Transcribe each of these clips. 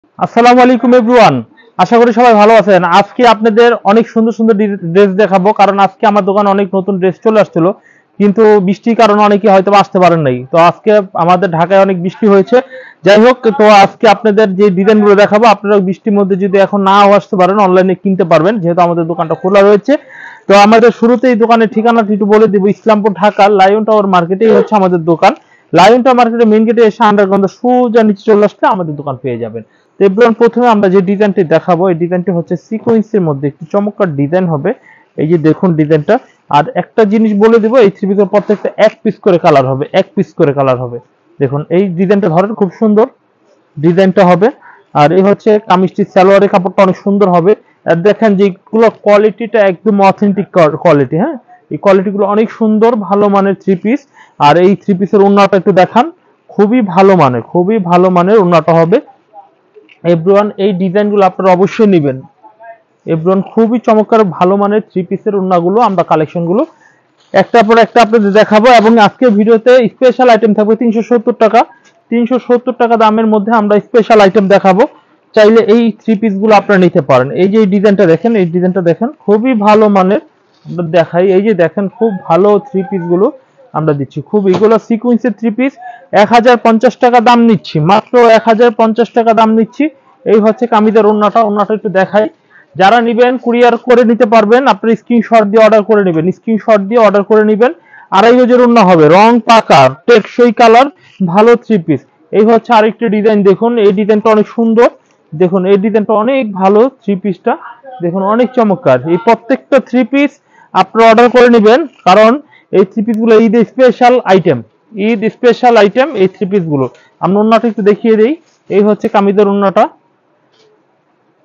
আসসালামু আলাইকুম এভরিওয়ান। আশা করি সবাই ভালো আছেন। আজকে আপনাদের অনেক সুন্দর সুন্দর ড্রেস দেখাবো, কারণ আজকে আমার দোকানে অনেক নতুন ড্রেস চলে আসছিল, কিন্তু বৃষ্টির কারণে অনেকে হয়তো আসতে পারেন নাই। তো আজকে আমাদের ঢাকায় অনেক বৃষ্টি হয়েছে। যাই হোক, তো আজকে আপনাদের যে ডিজাইনগুলো দেখাবো, আপনারা বৃষ্টির মধ্যে যদি এখন নাও আসতে পারেন, অনলাইনে কিনতে পারবেন, যেহেতু আমাদের দোকানটা খোলা রয়েছে। তো আমাদের শুরুতেই দোকানের ঠিকানাটি একটু বলে দিব। ইসলামপুর ঢাকা লায়ন টাওয়ার মার্কেটেই হচ্ছে আমাদের দোকান। লায়ন টাওয়ার মার্কেটের মেইন গেটে এসে আন্ডারগ্রাউন্ড সোজা নিচে চলে আসলে আমাদের দোকান পেয়ে যাবেন। তো এবার প্রথমে আমরা যে ডিজাইনটি দেখাবো, এই ডিজাইনটি হচ্ছে সিকোয়েন্সের মধ্যে একটি চমৎকার ডিজাইন হবে। এই যে দেখুন ডিজাইনটা। আর একটা জিনিস বলে দিব, এই থ্রি পিসের প্রত্যেকটা এক পিস করে কালার হবে, এক পিস করে কালার হবে। দেখুন এই ডিজাইনটা ধরেন, খুব সুন্দর ডিজাইনটা হবে। আর এই হচ্ছে কামিজটি, সালোয়ারের কাপড়টা অনেক সুন্দর হবে। আর দেখেন যেগুলো কোয়ালিটিটা একদম অথেন্টিক কোয়ালিটি। হ্যাঁ, এই কোয়ালিটিগুলো অনেক সুন্দর, ভালো মানের থ্রি পিস। আর এই থ্রি পিসের ওড়নাটা একটু দেখান, খুবই ভালো মানের, খুবই ভালো মানের ওড়নাটা হবে। এভরিওয়ান এই ডিজাইনগুলো আপনারা অবশ্যই নেবেন। এভরিওয়ান খুবই চমৎকার ভালো মানের থ্রি পিসের ওড়নাগুলো আমরা কালেকশনগুলো একটার পর একটা আপনাদের দেখাবো। এবং আজকে ভিডিওতে স্পেশাল আইটেম থাকবে 370 টাকা। 370 টাকা দামের মধ্যে আমরা স্পেশাল আইটেম দেখাবো। চাইলে এই থ্রি পিস গুলো আপনারা নিতে পারেন। এই যে এই ডিজাইনটা দেখেন, এই ডিজাইনটা দেখেন, খুবই ভালো মানের। আমরা দেখাই, এই যে দেখেন খুব ভালো থ্রি পিস গুলো আমরা দিচ্ছি। খুব এগুলো সিকোয়েন্সের থ্রি পিস 1050 টাকা দাম নিচ্ছি, মাত্র 1050 টাকা দাম নিচ্ছি। এই হচ্ছে কামিজের ওড়নাটা। ওড়নাটা একটু দেখাই। যারা নিবেন কুরিয়ার করে নিতে পারবেন, আপনার স্ক্রিনশট দিয়ে অর্ডার করে নেবেন, স্ক্রিনশট দিয়ে অর্ডার করে নেবেন। 2.5 গজের ওড়না হবে, রং পাকা, টেকসই কালার, ভালো থ্রি পিস। এই হচ্ছে আরেকটি ডিজাইন, দেখুন এই ডিজাইনটা অনেক সুন্দর। দেখুন এই ডিজাইনটা অনেক ভালো, থ্রি পিসটা দেখুন অনেক চমৎকার। এই প্রত্যেকটা থ্রি পিস আপনারা অর্ডার করে নেবেন, কারণ এই থ্রি পিস গুলো Eid special item, Eid special item এই থ্রি পিস গুলো। আমরা ওড়নাটা একটু দেখিয়ে দিই। এই হচ্ছে কামিজের ওড়নাটা।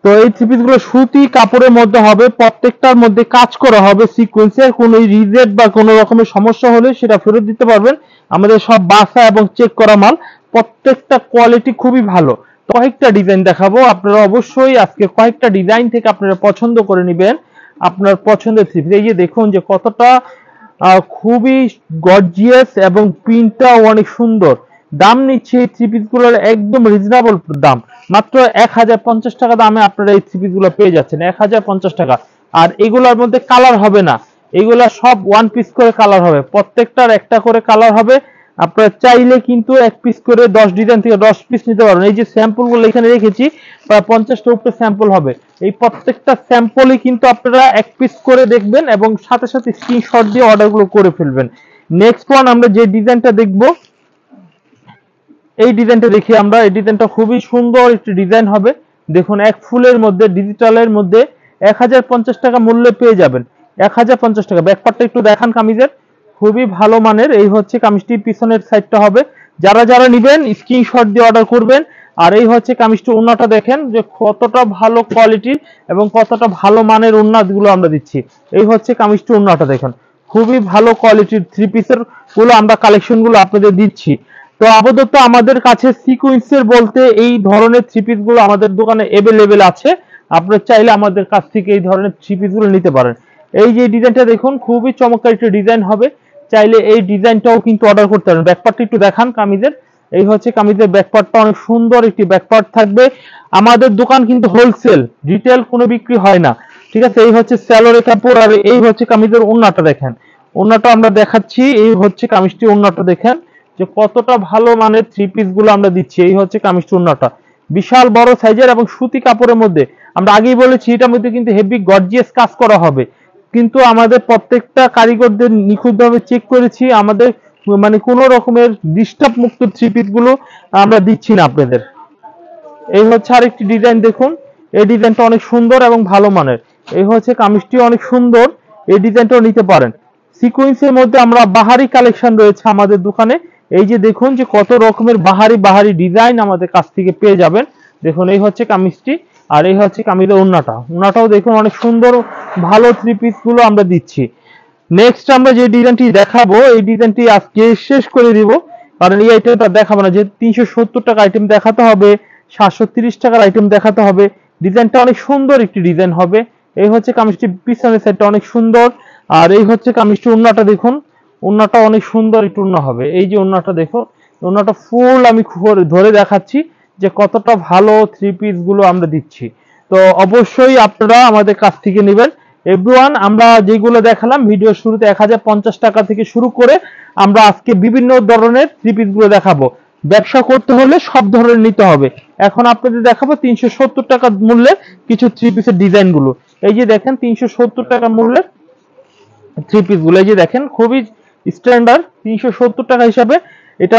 তো এই থ্রি পিস গুলো সুতি কাপড়ের মধ্যে হবে, প্রত্যেকটার মধ্যে কাজ করা হবে সিকোয়েন্সের। কোনো রিজেক্ট বা কোনো রকমের সমস্যা হলে সেটা ফেরত দিতে পারবেন। আমাদের সব বাসা এবং চেক করা মাল, প্রত্যেকটা কোয়ালিটি খুবই ভালো। কয়েকটা ডিজাইন দেখাবো, আপনারা অবশ্যই আজকে কয়েকটা ডিজাইন থেকে আপনারা পছন্দ করে নেবেন আপনার পছন্দের থ্রি পিস। এই যে দেখুন যে কতটা খুবই গর্জিয়াস এবং প্রিন্টটাও অনেক সুন্দর। দাম নিচ্ছে এই থ্রি পিস গুলোর একদম রিজনেবল দাম, মাত্র 1050 টাকা দামে আপনারা এই থ্রি পিস গুলো পেয়ে যাচ্ছেন, 1050 টাকা। আর এগুলোর মধ্যে কালার হবে না, এগুলা সব ওয়ান পিস করে কালার হবে, প্রত্যেকটার একটা করে কালার হবে। আপনারা চাইলে কিন্তু এক পিস করে 10 ডিজাইন থেকে 10 পিস নিতে পারবেন। এই যে স্যাম্পল গুলো এখানে রেখেছি, প্রায় 50টা উপরে স্যাম্পল হবে। এই প্রত্যেকটা স্যাম্পলই কিন্তু আপনারা এক পিস করে দেখবেন এবং সাথে সাথে স্ক্রিনশট দিয়ে অর্ডার গুলো করে ফেলবেন। নেক্সট ওয়ান আমরা যে ডিজাইনটা দেখবো, এই ডিজাইনটা দেখি আমরা। এই ডিজাইনটা খুবই সুন্দর একটি ডিজাইন হবে। দেখুন এক ফুলের মধ্যে, ডিজিটালের মধ্যে 1050 টাকা মূল্যে পেয়ে যাবেন। 1050 টাকা। ব্যাকপার্টটা একটু দেখান কামিজের, খুবই ভালো মানের। এই হচ্ছে কামিজটির পিছনের সাইডটা হবে। যারা যারা নিবেন স্ক্রিনশট দিয়ে অর্ডার করবেন। আর এই হচ্ছে কামিজটি, ওড়নাটা দেখেন যে কতটা ভালো কোয়ালিটির এবং কতটা ভালো মানের ওড়নাগুলো আমরা দিচ্ছি। এই হচ্ছে কামিজটি, ওড়নাটা দেখেন, খুবই ভালো কোয়ালিটির থ্রি পিসের গুলো আমরা কালেকশন গুলো আপনাদের দিচ্ছি। তো আপাতত আমাদের কাছে সিকোয়েন্সের বলতে এই ধরনের থ্রি পিস গুলো আমাদের দোকানে অ্যাভেলেবেল আছে। আপনারা চাইলে আমাদের কাছ থেকে এই ধরনের থ্রি পিস গুলো নিতে পারেন। এই যে ডিজাইনটা দেখুন, খুবই চমৎকার একটা ডিজাইন হবে। চাইলে এই ডিজাইনটাও কিন্তু অর্ডার করতে পারেন। ব্যাকপার্টটা একটু দেখান কামিজের। এই হচ্ছে কামিজের ব্যাকপার্টটা, অনেক সুন্দর একটি ব্যাকপার্ট থাকবে। আমাদের দোকান কিন্তু হোলসেল, রিটেল কোনো বিক্রি হয় না, ঠিক আছে। এই হচ্ছে সালোয়ারের কাপড়। আর এই হচ্ছে কামিজের ওড়নাটা দেখেন, ওড়নাটা আমরা দেখাচ্ছি। এই হচ্ছে কামিজটি, ওড়নাটা দেখেন যে কতটা ভালো মানের থ্রি পিস গুলো আমরা দিচ্ছি। এই হচ্ছে কামিজ ওড়নাটা, বিশাল বড় সাইজের এবং সুতি কাপড়ের মধ্যে। আমরা আগেই বলেছি এটার মধ্যে কিন্তু হেভি গর্জিয়াস কাজ করা হবে, কিন্তু আমাদের প্রত্যেকটা কারিগরদের নিখুঁতভাবে চেক করেছি। আমাদের মানে কোনো রকমের ডিস্টার্ব মুক্ত থ্রি পিস গুলো আমরা দিচ্ছি না আপনাদের। এই হচ্ছে আরেকটি ডিজাইন, দেখুন এই ডিজাইনটা অনেক সুন্দর এবং ভালো মানের। এই হচ্ছে কামিজটি অনেক সুন্দর, এই ডিজাইনটাও নিতে পারেন। সিকোয়েন্সের মধ্যে আমরা বাহারি কালেকশন রয়েছে আমাদের দোকানে। এই যে দেখুন যে কত রকমের বাহারি বাহারি ডিজাইন আমাদের কাছ থেকে পেয়ে যাবেন। দেখুন এই হচ্ছে কামিজটি। আর এই হচ্ছে কামিজের ওড়নাটা, ওড়নাটাও দেখুন অনেক সুন্দর, ভালো থ্রি পিস গুলো আমরা দিচ্ছি। নেক্সট আমরা যে ডিজাইনটি দেখাবো, এই ডিজাইনটি আজকে শেষ করে দিব, কারণ এই আইটেমটা দেখাবো না। যে 370 টাকা আইটেম দেখাতে হবে, 730 টাকার আইটেম দেখাতে হবে। ডিজাইনটা অনেক সুন্দর একটি ডিজাইন হবে। এই হচ্ছে কামিজটি, পিছনের সাইডটা অনেক সুন্দর। আর এই হচ্ছে কামিজটি, ওড়নাটা দেখুন, ওড়নাটা অনেক সুন্দর একটু ওড়না হবে। এই যে ওড়নাটা দেখো, ওড়নাটা ফুল আমি ধরে দেখাচ্ছি যে কতটা ভালো থ্রি পিস গুলো আমরা দিচ্ছি। তো অবশ্যই আপনারা আমাদের কাছ থেকে নেবেন। এভরিওয়ান, আমরা যেগুলো দেখালাম ভিডিও শুরুতে 1050 টাকা থেকে শুরু করে আমরা আজকে বিভিন্ন ধরনের থ্রি পিস গুলো দেখাবো। ব্যবসা করতে হলে সব ধরনের নিতে হবে। এখন আপনাদের দেখাবো 370 টাকা মূল্যের কিছু থ্রি পিসের ডিজাইন গুলো। এই যে দেখেন 370 টাকা মূল্যের থ্রি পিস গুলো, এই যে দেখেন খুবই স্ট্যান্ডার্ড 370 টাকা হিসাবে। এটা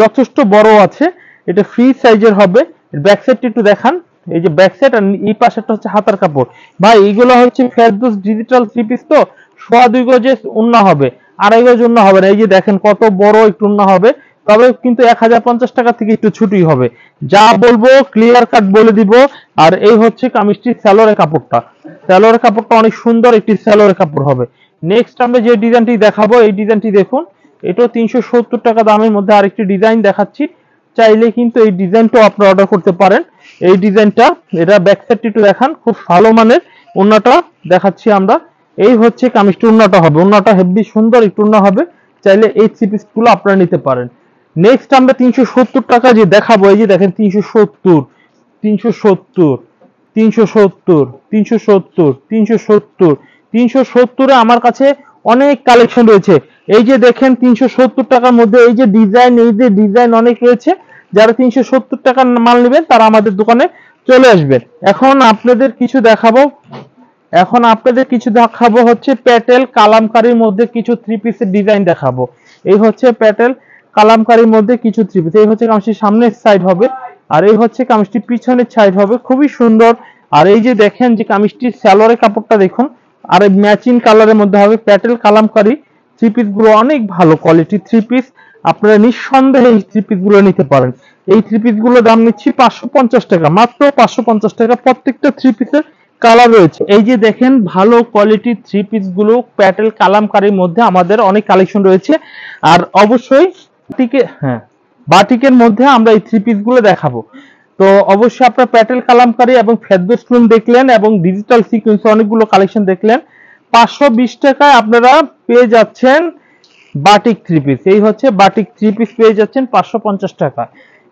যথেষ্ট বড় আছে, এটা ফ্রি সাইজের হবে। ব্যাক সাইডটা একটু দেখান, এই যে ব্যাক সাইড আর এই পাশেরটা হচ্ছে হাতার কাপড়। ভাই এইগুলো হচ্ছে ফেরদৌস ডিজিটাল থ্রি পিস, তো 2.5 গজের ওন্না হবে, 2.5 গজ ওন্না হবে না। এই যে দেখেন কত বড় একটু ওন্না হবে, তবে কিন্তু 1050 টাকা থেকে একটু ছুটি হবে। যা বলবো ক্লিয়ার কাট বলে দিব। আর এই হচ্ছে কামিজটির স্যালোরের কাপড়টা, স্যালোরের কাপড়টা অনেক সুন্দর একটি স্যালোরের কাপড় হবে। নেক্সট আমরা যে ডিজাইনটি দেখাবো, এই ডিজাইনটি দেখুন, এটাও 370 টাকা দামের মধ্যে আরেকটি ডিজাইন দেখাচ্ছি। চাইলে কিন্তু এই ডিজাইনটাও আপনারা অর্ডার করতে পারেন। এই ডিজাইনটা, এটা ব্যাক সাইডটি একটু দেখান, খুব ভালো মানের ওন্নাটা দেখাচ্ছি আমরা। এই হচ্ছে কামিজটি ওন্নাটা হবে, ওন্নাটা হেভি সুন্দর একটু ওন্না হবে। চাইলে এই থ্রি পিস গুলো আপনারা নিতে পারেন। নেক্সট আমরা 370 টাকা যে দেখাবো, এই যে দেখেন 370 370 370 370 370 370 এ আমার কাছে অনেক কালেকশন রয়েছে। এই যে দেখেন 370 টাকার মধ্যে এই যে ডিজাইন অনেক রয়েছে। যারা 370 টাকার মাল নেবেন তারা আমাদের দোকানে চলে আসবেন। এখন আপনাদের কিছু দেখাবো হচ্ছে প্যাটেল কালামকারীর মধ্যে কিছু থ্রি পিসের ডিজাইন দেখাবো। এই হচ্ছে প্যাটেল কালামকারীর মধ্যে কিছু থ্রি পিস। এই হচ্ছে কামিজটি সামনের সাইড হবে, আর এই হচ্ছে কামিজটি পিছনের সাইড হবে, খুবই সুন্দর। আর এই যে দেখেন যে কামিজটির স্যালোরের কাপড়টা দেখুন, আর ম্যাচিং কালারের মধ্যে হবে। প্যাটেল কালামকারী থ্রি পিস গুলো অনেক ভালো কোয়ালিটি থ্রি পিস, আপনারা নিঃসন্দেহে এই থ্রি পিস গুলো নিতে পারেন। এই থ্রি পিস গুলো দাম নিচ্ছি 550 টাকা, মাত্র 550 টাকা। প্রত্যেকটা থ্রি পিসের কালার রয়েছে। এই যে দেখেন ভালো কোয়ালিটির থ্রি পিস গুলো প্যাটেল কালামকারীর মধ্যে আমাদের অনেক কালেকশন রয়েছে। আর অবশ্যই বাটিকের মধ্যে আমরা এই থ্রি পিস গুলো দেখাবো। তো অবশ্যই আপনারা প্যাটেল কালামকারী এবং ফেরদৌস স্টোন দেখলেন এবং ডিজিটাল সিকোয়েন্স অনেকগুলো কালেকশন দেখলেন। 520 টাকায় আপনারা পেয়ে যাচ্ছেন বাটিক থ্রি পিস। এই হচ্ছে বাটিক থ্রি পিস পেয়ে যাচ্ছেন 550 টাকা।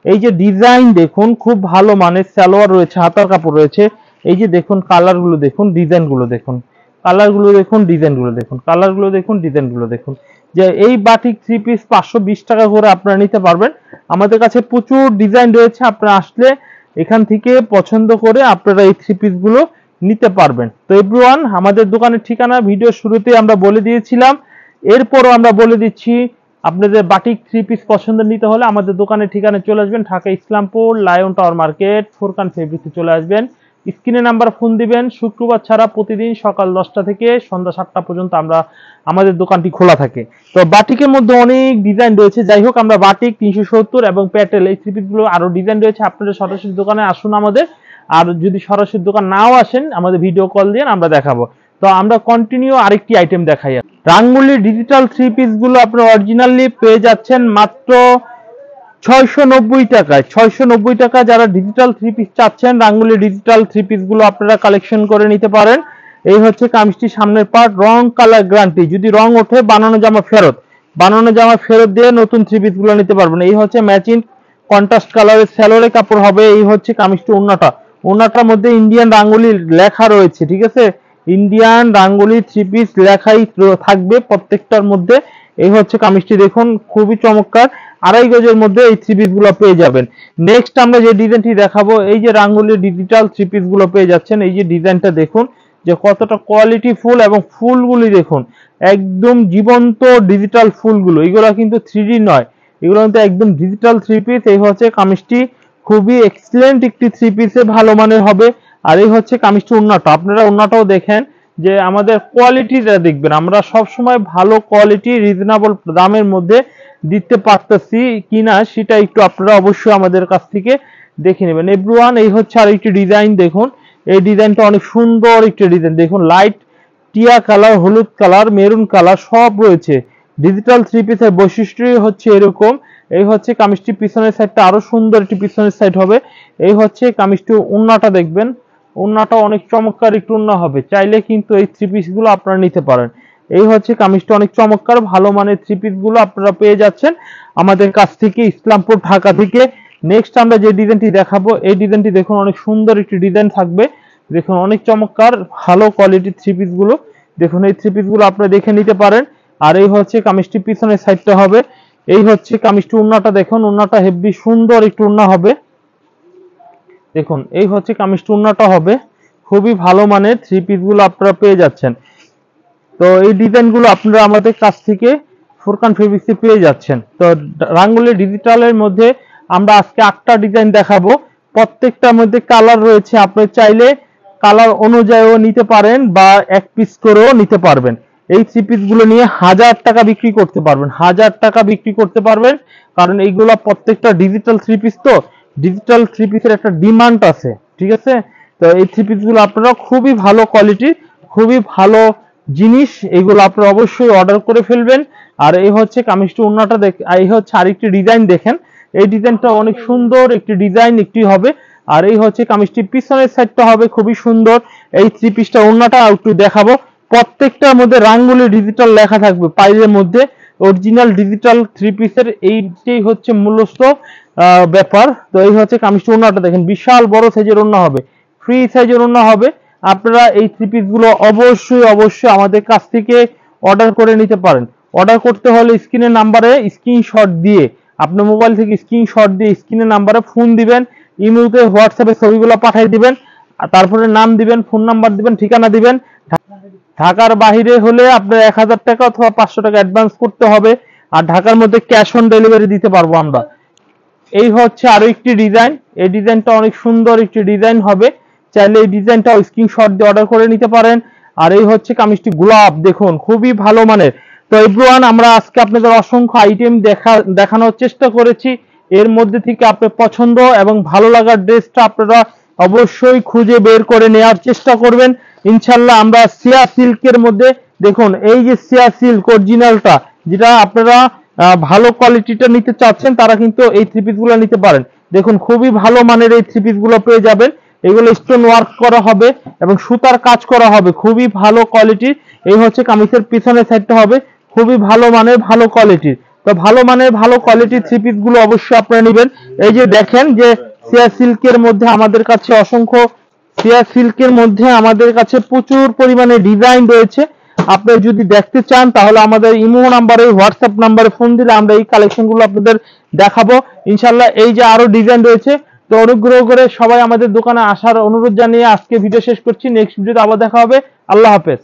এই যে ডিজাইন দেখুন, খুব ভালো মানের সালোয়ার রয়েছে, হাতার কাপড় রয়েছে। এই যে দেখুন কালারগুলো দেখুন, ডিজাইনগুলো দেখুন, কালারগুলো দেখুন, ডিজাইনগুলো দেখুন, কালারগুলো দেখুন, ডিজাইনগুলো দেখুন। যে এই বাটিক থ্রি পিস 520 টাকা করে আপনারা নিতে পারবেন। আমাদের কাছে প্রচুর ডিজাইন রয়েছে, আপনারা আসলে এখান থেকে পছন্দ করে আপনারা এই থ্রি পিস গুলো নিতে পারবেন। তো এভরিওয়ান, আমাদের দোকানের ঠিকানা ভিডিও শুরুতে আমরা বলে দিয়েছিলাম, এরপরও আমরা বলে দিচ্ছি। আপনাদের বাটিক থ্রি পিস পছন্দ নিতে হলে আমাদের দোকানের ঠিকানায় চলে আসবেন, Dhaka Islampur lion tower market, Furkan ফেব্রিক্সে চলে আসবেন। স্ক্রিনে নাম্বার ফোন দিবেন। শুক্রবার ছাড়া প্রতিদিন সকাল 10টা থেকে সন্ধ্যা 7টা পর্যন্ত আমাদের দোকানটি খোলা থাকে। তো বাটিকের মধ্যে অনেক ডিজাইন রয়েছে। যাই হোক, আমরা বাটিক 370 এবং প্যাটেল এই থ্রি পিস গুলো আরো ডিজাইন রয়েছে। আপনারা সরাসরি দোকানে আসুন আমাদের, আর যদি সরাসরি দোকান নাও আসেন আমাদের ভিডিও কল দিয়ে আমরা দেখাবো। তো আমরা কন্টিনিউ আরেকটি আইটেম দেখাই। রাঙ্গুলি ডিজিটাল থ্রি পিস গুলো আপনারা অরিজিনালি পেয়ে যাচ্ছেন মাত্র 690 টাকায়। 690 টাকা যারা ডিজিটাল থ্রি পিস চাচ্ছেন, রাঙ্গুলি ডিজিটাল থ্রি পিস গুলো আপনারা কালেকশন করে নিতে পারেন। এই হচ্ছে কামিজটি সামনের পার্ট, রং কালার গ্যারান্টি, যদি রং ওঠে বানানো জামা ফেরত দিয়ে নতুন থ্রি পিস গুলো নিতে পারবেন। এই হচ্ছে ম্যাচিং কন্ট্রাস্ট কালারের স্যালোরের কাপড় হবে। এই হচ্ছে কামিজটি ওন্নাটার মধ্যে ইন্ডিয়ান রাঙ্গুলি লেখা রয়েছে, ঠিক আছে, ইন্ডিয়ান রাঙ্গুলি থ্রি পিস লেখাই থাকবে প্রত্যেকটার মধ্যে। এই হচ্ছে কামিজটি দেখুন, খুবই চমৎকার। 2.5 গজের মধ্যে এই থ্রি পিস গুলো পেয়ে যাবেন। নেক্সট আমরা যে ডিজাইনটি দেখাবো, এই যে রাঙ্গুলি ডিজিটাল থ্রি পিস গুলো পেয়ে যাচ্ছেন। এই যে ডিজাইনটা দেখুন যে কতটা কোয়ালিটি ফুল, এবং ফুলগুলি দেখুন একদম জীবন্ত ডিজিটাল ফুলগুলো, এগুলো কিন্তু 3D নয়, এগুলো কিন্তু একদম ডিজিটাল থ্রি পিস। এই হচ্ছে কামিজটি, খুবই এক্সিলেন্ট একটি থ্রি পিসে ভালো মানের হবে। আর এই হচ্ছে কামিজটি ওন্নাটা, আপনারা ওন্নাটাও দেখেন যে আমাদের কোয়ালিটিটা দেখবেন, আমরা সব সময় ভালো কোয়ালিটি রিজনেবল দামের মধ্যে দিতে পারতেছি কিনা সেটা একটু আপনারা অবশ্যই আমাদের কাছ থেকে দেখে নেবেন। এভরিওয়ান, এই হচ্ছে আরেকটি ডিজাইন দেখুন, এই ডিজাইনটা অনেক সুন্দর একটি ডিজাইন দেখুন, লাইট টিয়া কালার, হলুদ কালার, মেরুন কালার সব রয়েছে। ডিজিটাল থ্রি পিসের বৈশিষ্ট্যই হচ্ছে এরকম। এই হচ্ছে কামিজটি পিছনের সাইডটা আরো সুন্দর একটি পিছনের সাইড হবে। এই হচ্ছে কামিজটি ওন্নাটা দেখবেন, ওন্নাটা অনেক চমৎকার একটু ওন্না হবে। চাইলে কিন্তু এই থ্রি পিস গুলো আপনারা নিতে পারেন। এই হচ্ছে কামিজটা অনেক চমৎকার, ভালো মানের থ্রি পিস গুলো আপনারা পেয়ে যাচ্ছেন আমাদের কাছ থেকে, ইসলামপুর ঢাকা থেকে নেক্সট আমরা যে ডিজাইনটি দেখাবো, এই ডিজাইনটি দেখুন অনেক সুন্দর একটি ডিজাইন থাকবে। দেখুন অনেক চমৎকার ভালো কোয়ালিটির থ্রি পিস গুলো। দেখুন এই থ্রি পিস গুলো আপনারা দেখে নিতে পারেন। আর এই হচ্ছে কামিজটি পিছনের সাইডটা হবে। এই হচ্ছে কামিজটি ওন্নাটা, দেখুন ওন্নাটা হেভি সুন্দর একটু ওন্না হবে। দেখুন এই হচ্ছে কামিজটি ওন্নাটা হবে। খুবই ভালো মানের থ্রি পিস গুলো আপনারা পেয়ে যাচ্ছেন। তো এই ডিজাইন গুলো আপনারা আমাদের কাছ থেকে ফুরকান ফেব্রিক্সে পেয়ে যাচ্ছেন। তো রাঙ্গুলি ডিজিটালের মধ্যে আমরা আজকে 8টা ডিজাইন দেখাবো। প্রত্যেকটার মধ্যে কালার রয়েছে, আপনি চাইলে কালার অনুযায়ীও নিতে পারেন বা এক পিস করেও নিতে পারবেন। এই থ্রি পিস গুলো নিয়ে 1000 টাকা বিক্রি করতে পারবেন, 1000 টাকা বিক্রি করতে পারবেন। কারণ এইগুলা প্রত্যেকটা ডিজিটাল থ্রি পিস, তো ডিজিটাল থ্রি পিসের একটা ডিমান্ড আছে, ঠিক আছে। তো এই থ্রি পিস গুলো আপনারা খুবই ভালো কোয়ালিটি, খুবই ভালো জিনিস, এগুলো আপনারা অবশ্যই অর্ডার করে ফেলবেন। আর এই হচ্ছে কামিজটি ওন্নাটা, এই হচ্ছে আরেকটি ডিজাইন দেখেন। এই ডিজাইনটা অনেক সুন্দর একটি ডিজাইন একটি হবে। আর এই হচ্ছে কামিজটি পিছনের সাইডটা হবে খুবই সুন্দর। এই থ্রি পিসটা ওন্নাটা একটু দেখাবো। প্রত্যেকটার মধ্যে রাঙ্গুলি ডিজিটাল লেখা থাকবে পাইলের মধ্যে। অরিজিনাল ডিজিটাল থ্রি পিসের এইটাই হচ্ছে মূল্যস্থ ব্যাপার। তো এই হচ্ছে কামিজটি ওন্নাটা দেখেন, বিশাল বড় সাইজের ওন্না হবে, ফ্রি সাইজের ওন্না হবে। আপনারা এই থ্রি পিস গুলো অবশ্যই অবশ্যই আমাদের কাছ থেকে অর্ডার করে নিতে পারেন। অর্ডার করতে হলে স্ক্রিনের নাম্বারে স্ক্রিনশট দিয়ে, আপনার মোবাইল থেকে স্ক্রিনশট দিয়ে স্ক্রিনের নাম্বারে ফোন দিবেন, ইমেইলে হোয়াটসঅ্যাপে ছবিগুলো পাঠিয়ে দিবেন, আর তারপরে নাম দিবেন, ফোন নাম্বার দিবেন, ঠিকানা দিবেন। ঢাকার বাইরে হলে আপনার 1000 টাকা অথবা 500 টাকা অ্যাডভান্স করতে হবে। আর ঢাকার মধ্যে ক্যাশ অন ডেলিভারি দিতে পারবো আমরা। এই হচ্ছে আরো একটি ডিজাইন। এই ডিজাইনটা অনেক সুন্দর একটি ডিজাইন হবে, চাইলে এই ডিজাইনটা স্ক্রিনশট দিয়ে অর্ডার করে নিতে পারেন। আর এই হচ্ছে কামিজটি গোলাপ, দেখুন খুবই ভালো মানের। তো এভরিওয়ান, আমরা আজকে আপনাদের অসংখ্য আইটেম দেখানোর চেষ্টা করেছি। এর মধ্যে থেকে আপনার পছন্দ এবং ভালো লাগার ড্রেসটা আপনারা অবশ্যই খুঁজে বের করে নেওয়ার চেষ্টা করবেন। ইনশাল্লাহ আমরা সিয়া সিল্কের মধ্যে, দেখুন এই যে সিয়া সিল্ক অরিজিনালটা, যেটা আপনারা ভালো কোয়ালিটিটা নিতে চাচ্ছেন তারা কিন্তু এই থ্রি পিস গুলো নিতে পারেন। দেখুন খুবই ভালো মানের এই থ্রি পিস গুলো পেয়ে যাবেন। এগুলো স্টোন ওয়ার্ক করা হবে এবং সুতার কাজ করা হবে, খুবই ভালো কোয়ালিটির। এই হচ্ছে কামিজের পিছনের সাইডটা হবে খুবই ভালো মানের, ভালো কোয়ালিটির। তো ভালো মানের ভালো কোয়ালিটির থ্রি পিস গুলো অবশ্যই আপনারা নেবেন। এই যে দেখেন যে সিয়া সিল্কের মধ্যে আমাদের কাছে অসংখ্য, সিয়া সিল্কের মধ্যে আমাদের কাছে প্রচুর পরিমাণে ডিজাইন রয়েছে। আপনি যদি দেখতে চান তাহলে আমাদের ইমো নাম্বারে, হোয়াটসঅ্যাপ নাম্বারে ফোন দিলে আমরা এই কালেকশন গুলো আপনাদের দেখাবো ইনশাল্লাহ। এই যে আরো ডিজাইন রয়েছে, তো অনুগ্রহ করে সবাই আমাদের দোকানে আসার অনুরোধ জানিয়ে আজকে ভিডিও শেষ করছি। নেক্সট ভিডিওতে আবার দেখা হবে। আল্লাহ হাফেজ।